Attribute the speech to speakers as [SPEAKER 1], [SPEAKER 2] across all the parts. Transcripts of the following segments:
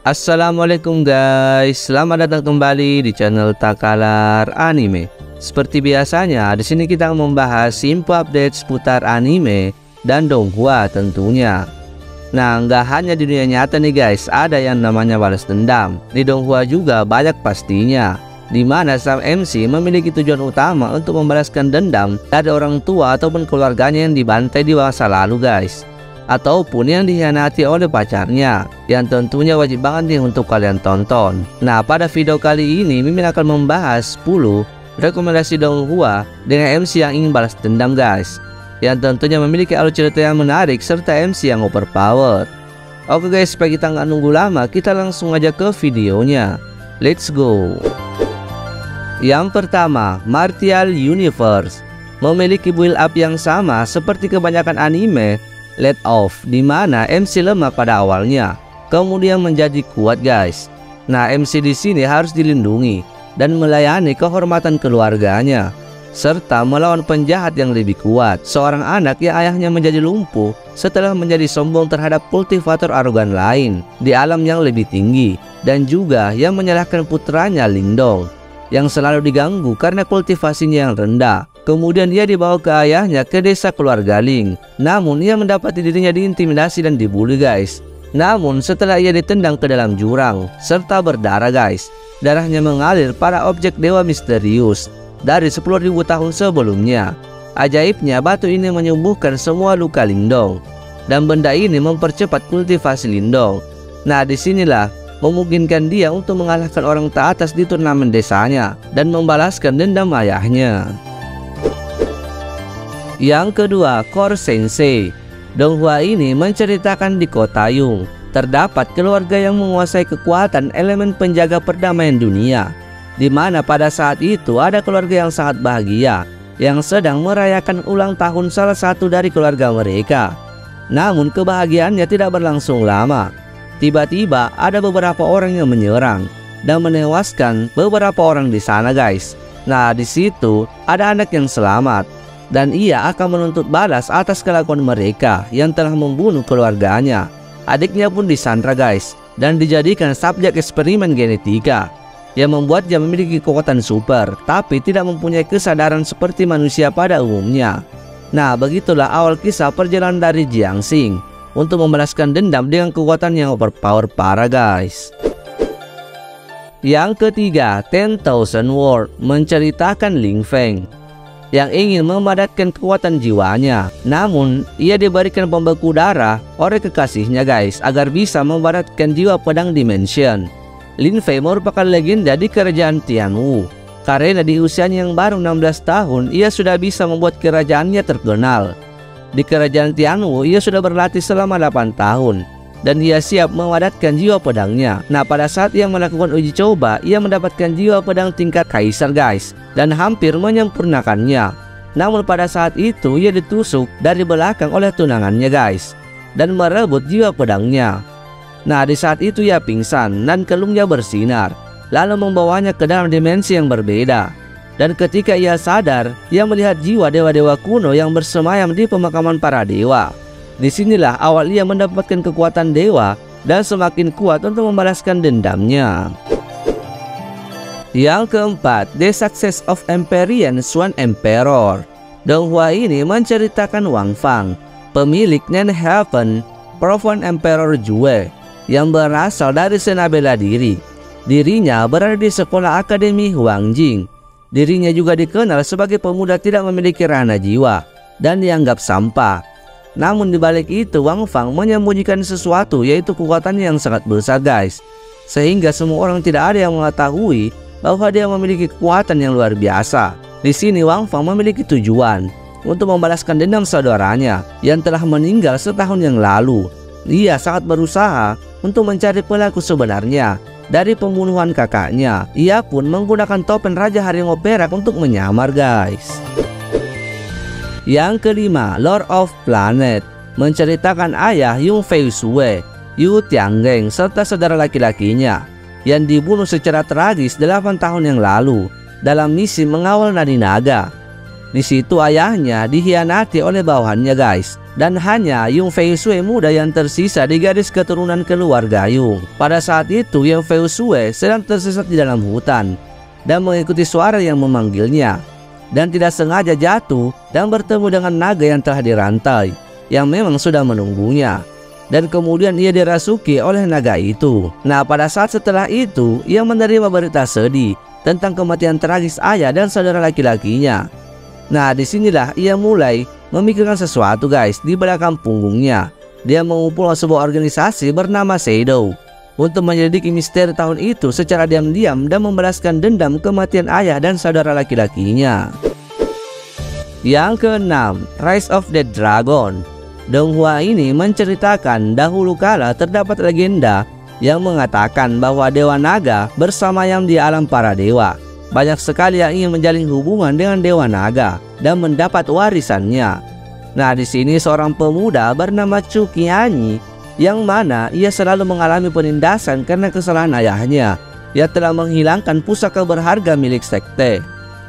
[SPEAKER 1] Assalamualaikum guys, selamat datang kembali di channel Takalar Anime. Seperti biasanya, di sini kita akan membahas info update seputar anime dan donghua tentunya. Nah, nggak hanya di dunia nyata nih guys, ada yang namanya balas dendam. Di donghua juga banyak pastinya, dimana sang MC memiliki tujuan utama untuk membalaskan dendam dari orang tua ataupun keluarganya yang dibantai di masa lalu guys, ataupun yang dikhianati oleh pacarnya, yang tentunya wajib banget nih untuk kalian tonton. Nah, pada video kali ini Mimin akan membahas 10 rekomendasi donghua dengan MC yang ingin balas dendam guys, yang tentunya memiliki alur cerita yang menarik serta MC yang overpower. Oke guys, supaya kita nggak nunggu lama, kita langsung aja ke videonya. Let's go. Yang pertama, Martial Universe memiliki build up yang sama seperti kebanyakan anime Let Off, dimana MC lemah pada awalnya, kemudian menjadi kuat guys. Nah, MC di sini harus dilindungi dan melayani kehormatan keluarganya, serta melawan penjahat yang lebih kuat. Seorang anak yang ayahnya menjadi lumpuh setelah menjadi sombong terhadap kultivator arogan lain di alam yang lebih tinggi, dan juga yang menyalahkan putranya Lingdong yang selalu diganggu karena kultivasinya yang rendah. Kemudian ia dibawa ke ayahnya ke desa keluarga Ling. Namun ia mendapati dirinya diintimidasi dan dibully guys. Namun setelah ia ditendang ke dalam jurang serta berdarah guys, darahnya mengalir pada objek dewa misterius dari 10.000 tahun sebelumnya. Ajaibnya, batu ini menyembuhkan semua luka Lingdong, dan benda ini mempercepat kultivasi Lingdong. Nah, disinilah memungkinkan dia untuk mengalahkan orang teratas di turnamen desanya dan membalaskan dendam ayahnya. Yang kedua, Core Sensei. Donghua ini menceritakan di kota Yung terdapat keluarga yang menguasai kekuatan elemen penjaga perdamaian dunia, di mana pada saat itu ada keluarga yang sangat bahagia yang sedang merayakan ulang tahun salah satu dari keluarga mereka. Namun kebahagiaannya tidak berlangsung lama. Tiba-tiba ada beberapa orang yang menyerang dan menewaskan beberapa orang di sana guys. Nah, di situ ada anak yang selamat, dan ia akan menuntut balas atas kelakuan mereka yang telah membunuh keluarganya. Adiknya pun disandra guys dan dijadikan subjek eksperimen genetika yang membuatnya memiliki kekuatan super, tapi tidak mempunyai kesadaran seperti manusia pada umumnya. Nah, begitulah awal kisah perjalanan dari Jiangxing untuk membalaskan dendam dengan kekuatan yang overpower parah guys. Yang ketiga, 10,000 World menceritakan Ling Feng yang ingin memadatkan kekuatan jiwanya. Namun ia diberikan pembeku darah oleh kekasihnya guys agar bisa memadatkan jiwa pedang dimension. Lin Fei merupakan legenda di kerajaan Tianwu, karena di usianya yang baru 16 tahun ia sudah bisa membuat kerajaannya terkenal. Di kerajaan Tianwu ia sudah berlatih selama 8 tahun dan ia siap memadatkan jiwa pedangnya. Nah, pada saat ia melakukan uji coba, ia mendapatkan jiwa pedang tingkat kaisar guys dan hampir menyempurnakannya. Namun pada saat itu ia ditusuk dari belakang oleh tunangannya guys dan merebut jiwa pedangnya. Nah, di saat itu ia pingsan dan kelumnya bersinar, lalu membawanya ke dalam dimensi yang berbeda. Dan ketika ia sadar, ia melihat jiwa dewa-dewa kuno yang bersemayam di pemakaman para dewa. Disinilah awal ia mendapatkan kekuatan dewa dan semakin kuat untuk membalaskan dendamnya. Yang keempat, The Success of Empyrean Swan Emperor. Donghua ini menceritakan Wang Fang, pemilik Nen Heaven Profound Emperor Jue, yang berasal dari sena bela diri. Dirinya berada di sekolah akademi Huangjing. Dirinya juga dikenal sebagai pemuda tidak memiliki rana jiwa dan dianggap sampah. Namun dibalik itu, Wang Fang menyembunyikan sesuatu, yaitu kekuatannya yang sangat besar guys, sehingga semua orang tidak ada yang mengetahui bahwa dia memiliki kekuatan yang luar biasa. Di sini Wang Fang memiliki tujuan untuk membalaskan dendam saudaranya yang telah meninggal setahun yang lalu. Ia sangat berusaha untuk mencari pelaku sebenarnya dari pembunuhan kakaknya. Ia pun menggunakan topeng Raja Harimau Perak untuk menyamar guys. Yang kelima, Lord of Planet menceritakan ayah Yung Fei Sue, Yu Tianggeng, serta saudara laki-lakinya yang dibunuh secara tragis 8 tahun yang lalu dalam misi mengawal Nadi Naga. Di situ ayahnya dikhianati oleh bawahannya guys dan hanya Yung Fei Shui muda yang tersisa di garis keturunan keluarga Yung. Pada saat itu Yung Fei Shui sedang tersesat di dalam hutan dan mengikuti suara yang memanggilnya, dan tidak sengaja jatuh dan bertemu dengan naga yang telah dirantai yang memang sudah menunggunya. Dan kemudian ia dirasuki oleh naga itu. Nah, pada saat setelah itu ia menerima berita sedih tentang kematian tragis ayah dan saudara laki-lakinya. Nah, disinilah ia mulai memikirkan sesuatu guys di belakang punggungnya. Dia mengumpulkan sebuah organisasi bernama Shadow untuk menyelidiki misteri tahun itu secara diam-diam dan membalaskan dendam kematian ayah dan saudara laki-lakinya. Yang keenam, Rise of the Dragon. Donghua ini menceritakan dahulu kala terdapat legenda yang mengatakan bahwa Dewa Naga bersama yang di alam para dewa. Banyak sekali yang ingin menjalin hubungan dengan Dewa Naga dan mendapat warisannya. Nah, di sini seorang pemuda bernama Chu Qianyi yang mana ia selalu mengalami penindasan karena kesalahan ayahnya yang telah menghilangkan pusaka berharga milik sekte.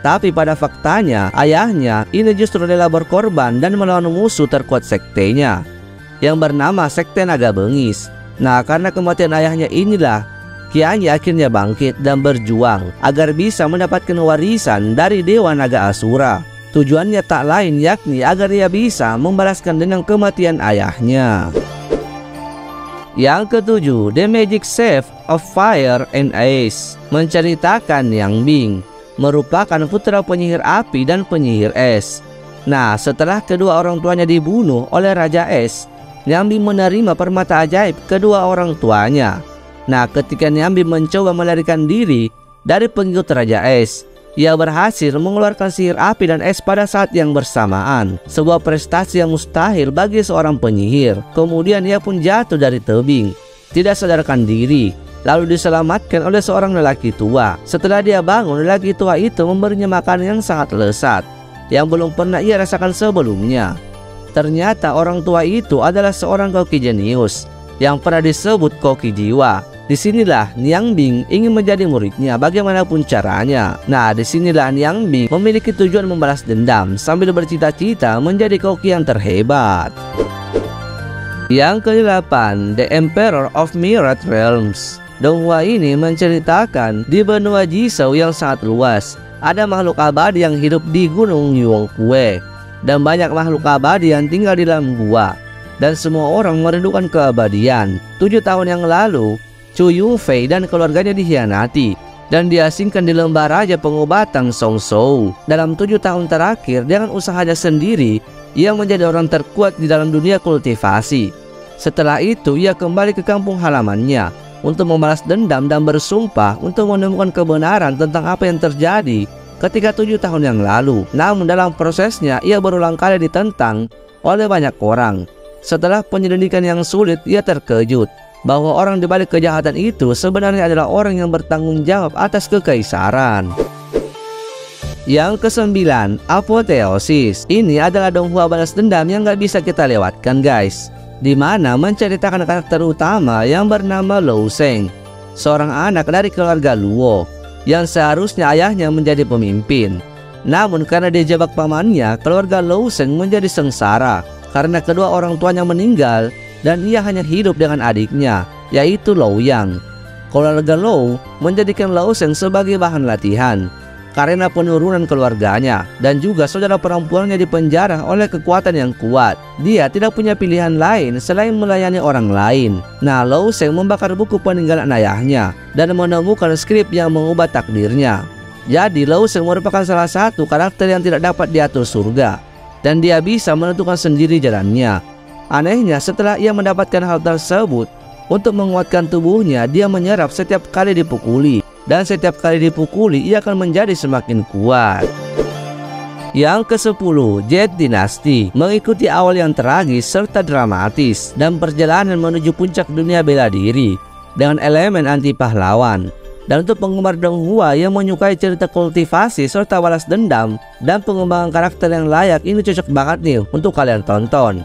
[SPEAKER 1] Tapi pada faktanya ayahnya ini justru rela berkorban dan melawan musuh terkuat sektenya yang bernama Sekte Naga Bengis. Nah, karena kematian ayahnya inilah Qianyi akhirnya bangkit dan berjuang agar bisa mendapatkan warisan dari Dewa Naga Asura. Tujuannya tak lain yakni agar ia bisa membalaskan dendam kematian ayahnya. Yang ketujuh, The Magic Save of Fire and Ice, menceritakan Yang Bing merupakan putra penyihir api dan penyihir es. Nah, setelah kedua orang tuanya dibunuh oleh Raja Es, Nyambi menerima permata ajaib kedua orang tuanya. Nah, ketika Nyambi mencoba melarikan diri dari pengikut Raja Es, ia berhasil mengeluarkan sihir api dan es pada saat yang bersamaan. Sebuah prestasi yang mustahil bagi seorang penyihir. Kemudian ia pun jatuh dari tebing, tidak sadarkan diri, lalu diselamatkan oleh seorang lelaki tua. Setelah dia bangun, lelaki tua itu memberinya makanan yang sangat lezat yang belum pernah ia rasakan sebelumnya. Ternyata orang tua itu adalah seorang koki jenius yang pernah disebut koki jiwa. Disinilah Niang Bing ingin menjadi muridnya bagaimanapun caranya. Nah, disinilah Niang Bing memiliki tujuan membalas dendam sambil bercita-cita menjadi koki yang terhebat. Yang ke-8, The Emperor of Myriad Realms. Donghua ini menceritakan di benua Jisoo yang sangat luas ada makhluk abadi yang hidup di Gunung Yongkue, dan banyak makhluk abadi yang tinggal di dalam gua, dan semua orang merindukan keabadian. 7 tahun yang lalu Chu Yunfei dan keluarganya dikhianati dan diasingkan di lembah raja pengobatan Songzhou. Dalam 7 tahun terakhir dengan usahanya sendiri ia menjadi orang terkuat di dalam dunia kultivasi. Setelah itu ia kembali ke kampung halamannya untuk membalas dendam dan bersumpah untuk menemukan kebenaran tentang apa yang terjadi ketika 7 tahun yang lalu. Namun dalam prosesnya ia berulang kali ditentang oleh banyak orang. Setelah penyelidikan yang sulit, ia terkejut bahwa orang di balik kejahatan itu sebenarnya adalah orang yang bertanggung jawab atas kekaisaran. Yang ke-9, Apotheosis. Ini adalah Donghua balas dendam yang gak bisa kita lewatkan guys, di mana menceritakan karakter utama yang bernama Lou Sheng, seorang anak dari keluarga Luo yang seharusnya ayahnya menjadi pemimpin. Namun karena dijebak pamannya, keluarga Lou Sheng menjadi sengsara karena kedua orang tuanya meninggal dan ia hanya hidup dengan adiknya, yaitu Lou Yang. Keluarga Lou menjadikan Lou Sheng sebagai bahan latihan karena penurunan keluarganya, dan juga saudara perempuannya dipenjara oleh kekuatan yang kuat. Dia tidak punya pilihan lain selain melayani orang lain. Nah, Lou Sheng membakar buku peninggalan ayahnya dan menemukan skrip yang mengubah takdirnya. Jadi Lou Sheng merupakan salah satu karakter yang tidak dapat diatur surga, dan dia bisa menentukan sendiri jalannya. Anehnya, setelah ia mendapatkan hal tersebut, untuk menguatkan tubuhnya dia menyerap setiap kali dipukuli, dan setiap kali dipukuli ia akan menjadi semakin kuat. Yang ke-10, Jet Dynasty, mengikuti awal yang tragis serta dramatis dan perjalanan menuju puncak dunia bela diri dengan elemen anti pahlawan. Dan untuk penggemar Donghua yang menyukai cerita kultivasi serta balas dendam dan pengembangan karakter yang layak, ini cocok banget nih untuk kalian tonton,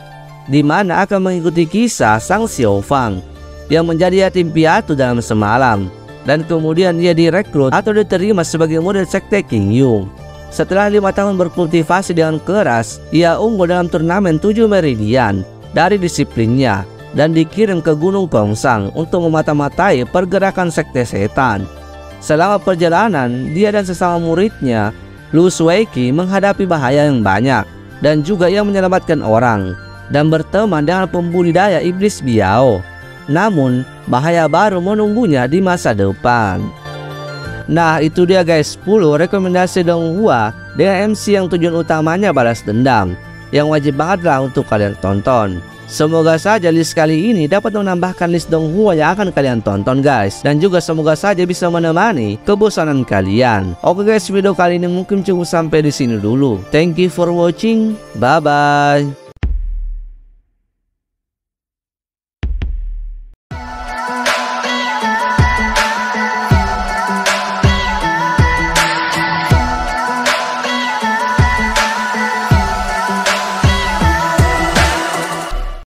[SPEAKER 1] di mana akan mengikuti kisah Sang Xiaofang yang menjadi yatim piatu dalam semalam, dan kemudian ia direkrut atau diterima sebagai murid sekte King Yung. Setelah 5 tahun berkultivasi dengan keras, ia unggul dalam turnamen 7 meridian dari disiplinnya dan dikirim ke Gunung Pongsang untuk memata-matai pergerakan sekte setan. Selama perjalanan, dia dan sesama muridnya, Lu Suiki, menghadapi bahaya yang banyak dan juga ia menyelamatkan orang dan berteman dengan pembudidaya iblis Biao. Namun, bahaya baru menunggunya di masa depan. Nah, itu dia guys 10 rekomendasi Donghua dengan MC yang tujuan utamanya balas dendam, yang wajib banget lah untuk kalian tonton. Semoga saja list kali ini dapat menambahkan list Donghua yang akan kalian tonton guys, dan juga semoga saja bisa menemani kebosanan kalian. Oke guys, video kali ini mungkin cukup sampai di sini dulu. Thank you for watching, bye bye.